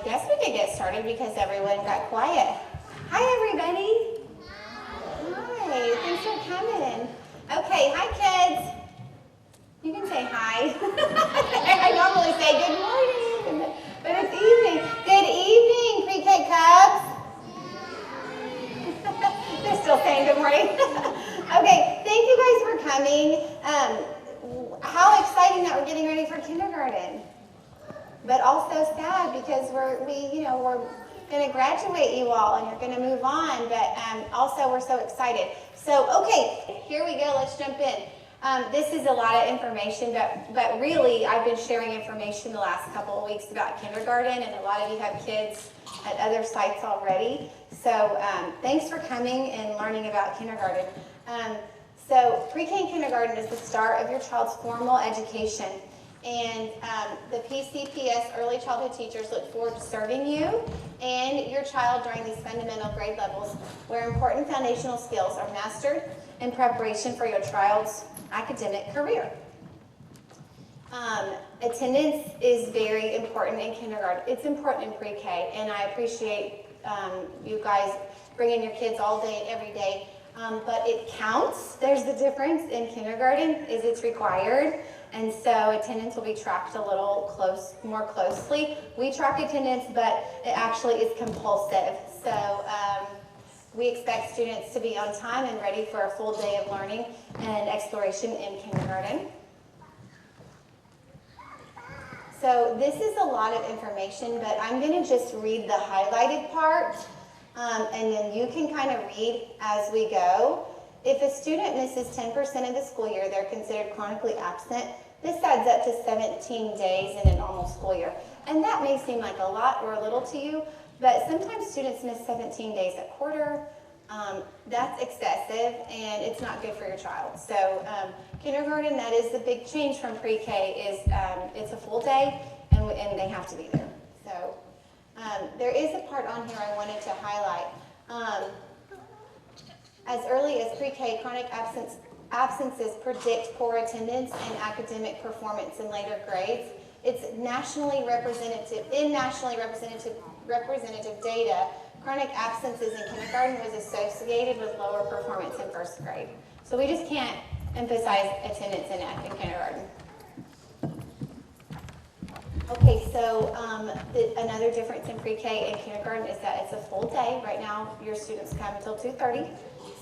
guess we could get started because everyone got quiet. Hi, everybody. Hi, thanks for coming. Okay, hi, kids. You can say hi. I normally say good morning, but it's evening. Good evening, pre-K Cubs. They're still saying good morning. Okay, thank you guys for coming. How exciting that we're getting ready for kindergarten. But also sad because we're going to graduate you all and you're going to move on. But also we're so excited. So okay, here we go. Let's jump in. This is a lot of information, but really I've been sharing information the last couple of weeks about kindergarten, and a lot of you have kids at other sites already. So thanks for coming and learning about kindergarten. So pre-K and kindergarten is the start of your child's formal education. And the PCPS early childhood teachers look forward to serving you and your child during these fundamental grade levels where important foundational skills are mastered in preparation for your child's academic career. Attendance is very important in kindergarten. It's important in pre-K, and I appreciate you guys bringing your kids all day, every day. But it counts. There's the difference in kindergarten is it's required. And so attendance will be tracked a little more closely. We track attendance, but it actually is compulsive. So we expect students to be on time and ready for a full day of learning and exploration in kindergarten. So this is a lot of information, but I'm going to just read the highlighted part, and then you can kind of read as we go. If a student misses 10% of the school year, they're considered chronically absent. This adds up to 17 days in a normal school year. And that may seem like a lot or a little to you, but sometimes students miss 17 days a quarter. That's excessive, and it's not good for your child. So kindergarten, that is the big change from pre-K, is it's a full day, and they have to be there. So there is a part on here I wanted to highlight. As early as pre-K, chronic absences predict poor attendance and academic performance in later grades. It's nationally representative data. Chronic absences in kindergarten was associated with lower performance in first grade. So we just can't emphasize attendance in kindergarten. Okay, so another difference in pre-K and kindergarten is that it's a full day. Right now, your students come until 2:30.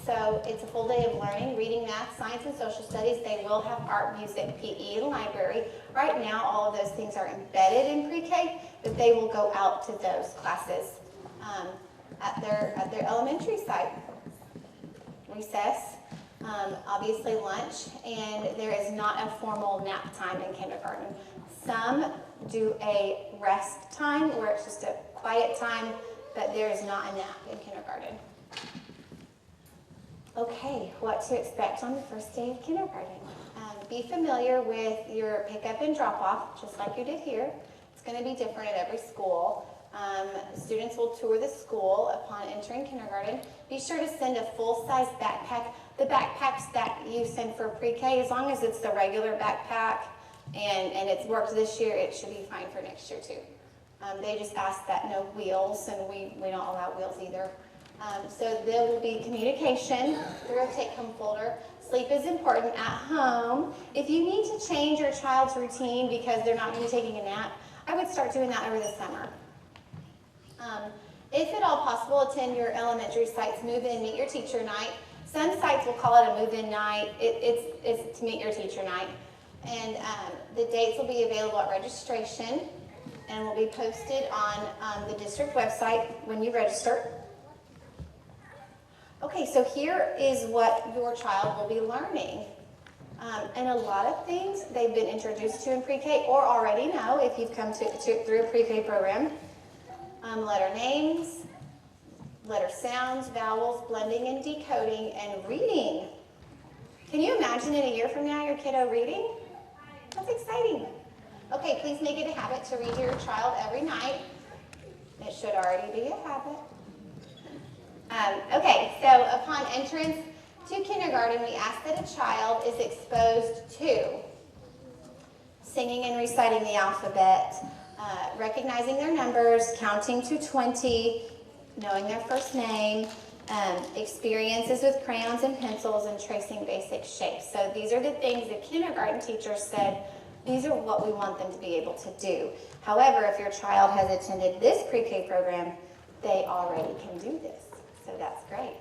So it's a full day of learning, reading, math, science, and social studies. They will have art, music, PE, and library. Right now, all of those things are embedded in pre-K, but they will go out to those classes at their elementary site. Recess, obviously lunch, and there is not a formal nap time in kindergarten. Some do a rest time where it's just a quiet time, but there is not a nap in kindergarten. Okay, what to expect on the first day of kindergarten. Be familiar with your pickup and drop-off, just like you did here. It's going to be different at every school. Students will tour the school upon entering kindergarten. Be sure to send a full-size backpack. The backpacks that you send for pre-K, as long as it's the regular backpack and it's worked this year, it should be fine for next year too. They just ask that no wheels, and we don't allow wheels either. So there will be communication through a take-home folder. Sleep is important at home. If you need to change your child's routine because they're not going to be taking a nap, I would start doing that over the summer. If at all possible, attend your elementary site's move-in, meet your teacher night. Some sites will call it a move-in night. It's to meet your teacher night. And the dates will be available at registration and will be posted on the district website when you register. Okay, so here is what your child will be learning. And a lot of things they've been introduced to in pre-K or already know if you've come through a pre-K program. Letter names, letter sounds, vowels, blending and decoding, and reading. Can you imagine in a year from now your kiddo reading? That's exciting. Okay, please make it a habit to read to your child every night. It should already be a habit. Okay, so upon entrance to kindergarten, we ask that a child is exposed to singing and reciting the alphabet, recognizing their numbers, counting to 20, knowing their first name, experiences with crayons and pencils, and tracing basic shapes. So these are the things the kindergarten teacher said, these are what we want them to be able to do. However, if your child has attended this pre-K program, they already can do this. So that's great.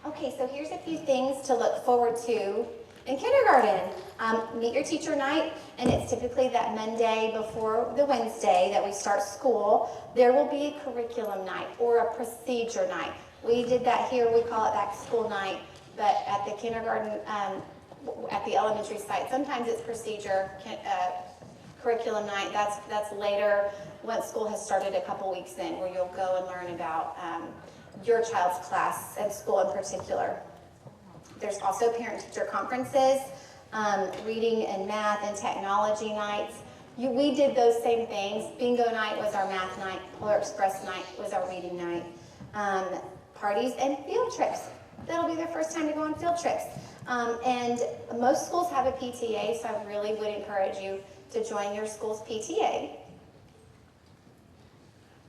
Okay, so here's a few things to look forward to in kindergarten. Meet your teacher night, and it's typically that Monday before the Wednesday that we start school. There will be a curriculum night or a procedure night. We did that here, we call it back to school night, but at the kindergarten, at the elementary site, sometimes it's procedure, curriculum night. That's later once school has started a couple weeks in, where you'll go and learn about your child's class and school in particular. There's also parent-teacher conferences, reading and math and technology nights. We did those same things. Bingo night was our math night. Polar Express night was our reading night. Parties and field trips. That'll be their first time to go on field trips. And most schools have a PTA, so I really would encourage you to join your school's PTA.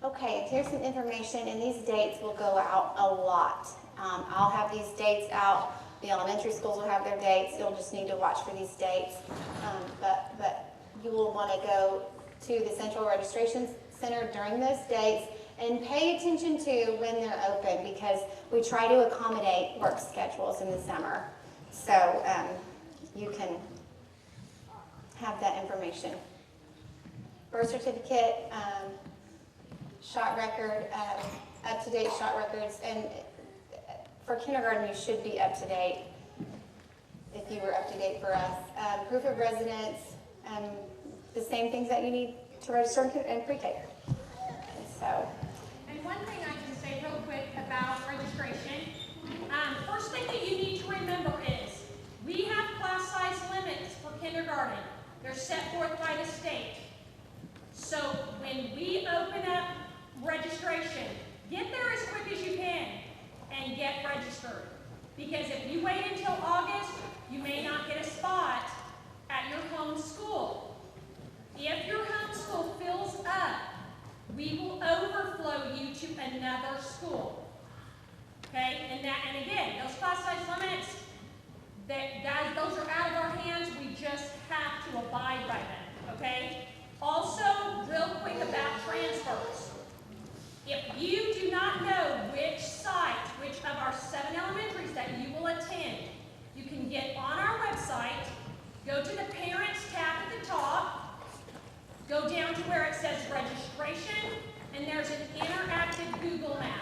Okay, here's some information, and these dates will go out a lot. I'll have these dates out. The elementary schools will have their dates. You'll just need to watch for these dates. But you will want to go to the Central Registration Center during those dates and pay attention to when they're open, because we try to accommodate work schedules in the summer. So you can have that information. Birth certificate, shot record, up-to-date shot records, and for kindergarten you should be up-to-date if you were up-to-date for us. Proof of residence, the same things that you need to register in pre-K. So. And one thing I can say real quick about registration, first thing that you need to remember is we have class size limits for kindergarten. They're set forth by the state. So when we open up registration, get there as quick as you can and get registered. Because if you wait until August, you may not get a spot at your home school. If your home school fills up, we will overflow you to another school. Okay? And again, those class size limits, guys, those are out of our hands. We just have to abide by them. Okay? Also, real quick about transfers. If you do not know which site, which of our 7 elementaries that you will attend, you can get on our website, go to the Parents tab at the top, go down to where it says Registration, and there's an interactive Google map.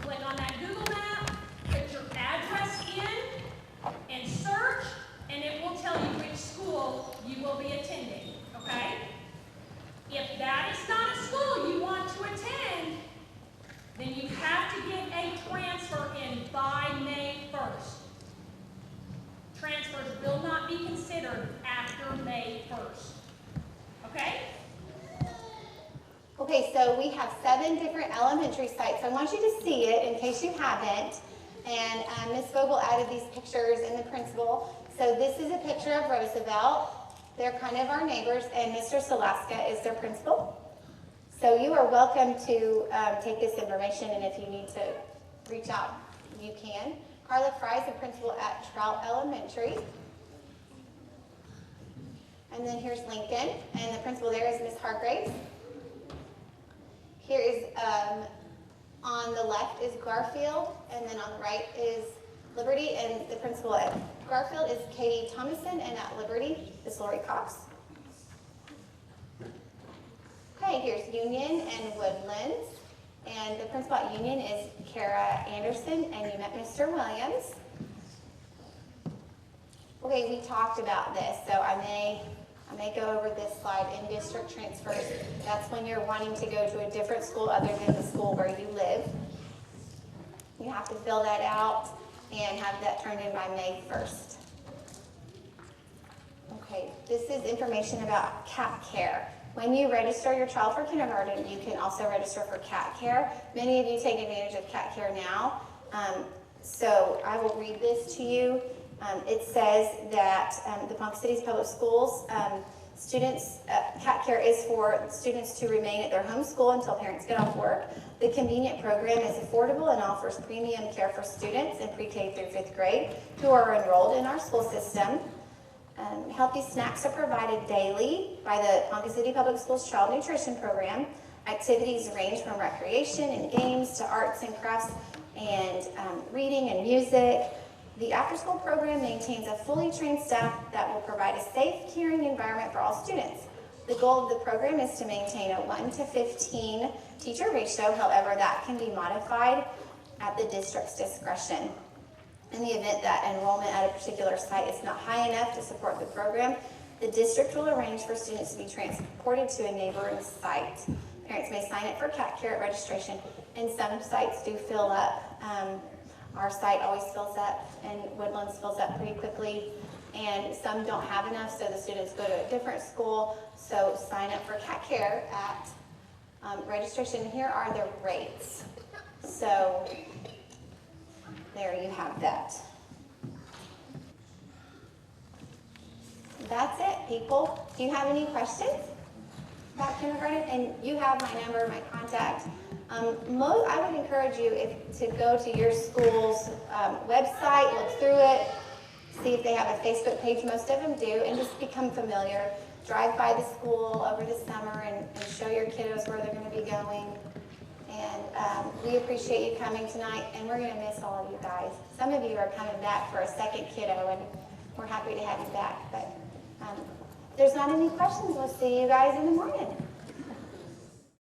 Click on that Google map, put your address in, and search, and it will tell you which school you will be attending, okay? If that is not a school you want to attend, then you have to get a transfer in by May 1st. Transfers will not be considered after May 1st. Okay? Okay, so we have 7 different elementary sites. I want you to see it in case you haven't. And Ms. Vogel added these pictures in the principal. So this is a picture of Roosevelt. They're kind of our neighbors, and Mr. Salaska is their principal. So you are welcome to take this information, and if you need to reach out, you can. Carla Fry is the principal at Trout Elementary. And then here's Lincoln, and the principal there is Ms. Hargraves. Here is, on the left is Garfield, and then on the right is Liberty, and the principal at Garfield is Katie Thomason, and at Liberty is Lori Cox. Okay, here's Union and Woodlands, and the principal at Union is Kara Anderson, and you met Mr. Williams. Okay, we talked about this, so I may go over this slide. In district transfers, that's when you're wanting to go to a different school other than the school where you live. You have to fill that out and have that turned in by May 1st. Okay, this is information about cat care. When you register your child for kindergarten, you can also register for cat care. Many of you take advantage of cat care now. So I will read this to you. It says that the Ponca City's Public Schools Cat Care is for students to remain at their home school until parents get off work. The convenient program is affordable and offers premium care for students in pre-K through 5th grade who are enrolled in our school system. Healthy snacks are provided daily by the Ponca City Public Schools Child Nutrition Program. Activities range from recreation and games to arts and crafts and reading and music. The after-school program maintains a fully trained staff that will provide a safe, caring environment for all students. The goal of the program is to maintain a 1-to-15 teacher ratio. However, that can be modified at the district's discretion. In the event that enrollment at a particular site is not high enough to support the program, the district will arrange for students to be transported to a neighboring site. Parents may sign up for Cat Care at registration, and some sites do fill up. Our site always fills up, and Woodlands fills up pretty quickly, and some don't have enough, so the students go to a different school. So sign up for Cat Care at registration. Here are the rates. So there you have that. That's it, people. Do you have any questions about kindergarten? And you have my number, my contact. I would encourage you to go to your school's website, look through it, see if they have a Facebook page. Most of them do, and just become familiar. Drive by the school over the summer and show your kiddos where they're going to be going. And we appreciate you coming tonight, and we're going to miss all of you guys. Some of you are coming back for a second kiddo, and we're happy to have you back. But if there's not any questions, we'll see you guys in the morning.